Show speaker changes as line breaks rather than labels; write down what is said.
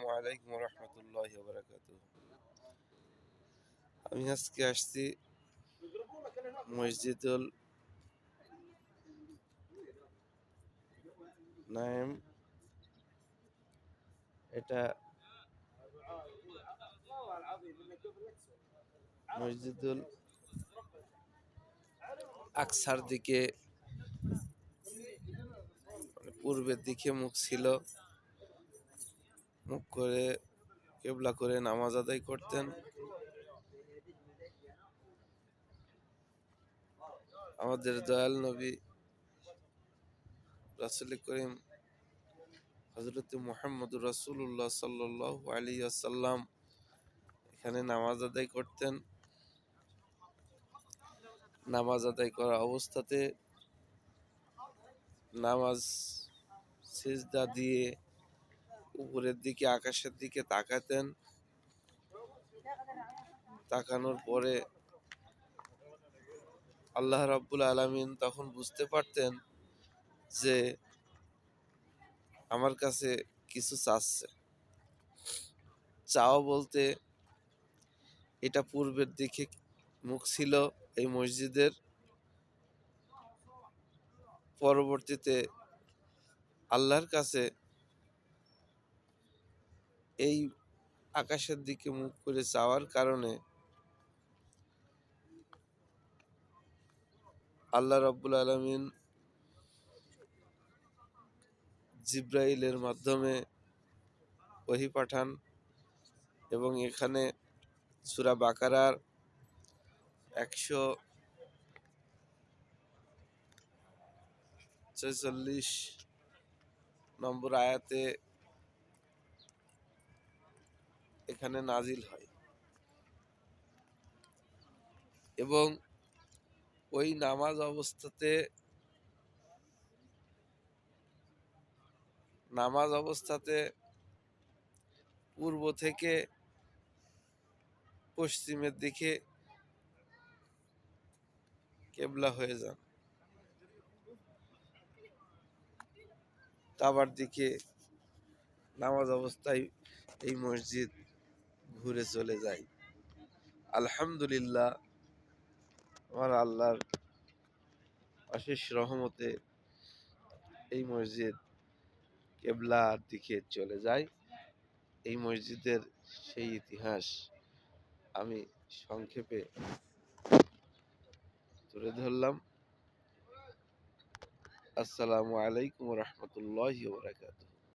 আসসালামু আলাইকুম রহমতুল্লাহি ওয়া বারাকাতুহু। আমি আজকে আসছি মসজিদুল নাইম। এটা মসজিদুল আকসার দিকে, পূর্বের দিকে মুখ ছিল। মুখ করে কেবলা করে নামাজ আদায় করতেন। আমাদের দয়াল নবী রাসূল করিম হযরত মুহাম্মদুর রাসূলুল্লাহ সাল্লাল্লাহু আলাইহি ওয়াসাল্লাম এখানে নামাজ আদায় করতেন। নামাজ আদায় করা অবস্থাতে নামাজ সিজদা দিয়ে উপরের দিকে, আকাশের দিকে তাকাতেন। তাকানোর পরে আল্লাহ রাব্বুল আলামিন তখন বুঝতে পারতেন যে আমার কাছে কিছু চাচ্ছে। চাওয়া বলতে, এটা পূর্বের দিকে মুখ ছিল এই মসজিদের। পরবর্তীতে আল্লাহর কাছে এই আকাশের দিকে মুখ করে চাওয়ার কারণে আল্লাহ রাব্বুল আলামিন জিব্রাইলের মাধ্যমে ওহী পাঠান এবং এখানে সূরা বাকারার 146 নম্বর আয়াতে এখানে নাজিল হয় এবং ওই নামাজ অবস্থাতে পূর্ব থেকে পশ্চিমের দিকে কেবলা হয়ে যান, কাবার দিকে নামাজ অবস্থায় এই মসজিদ ঘুরে চলে যায়। আলহামদুলিল্লাহ, আমার আল্লাহর অশেষ রহমতে এই মসজিদ কেবলার দিকে চলে যায়। এই মসজিদের সেই ইতিহাস আমি সংক্ষেপে তুলে ধরলাম। আসসালামু আলাইকুম রহমতুল্লাহি ওয়া বারাকাতুহু।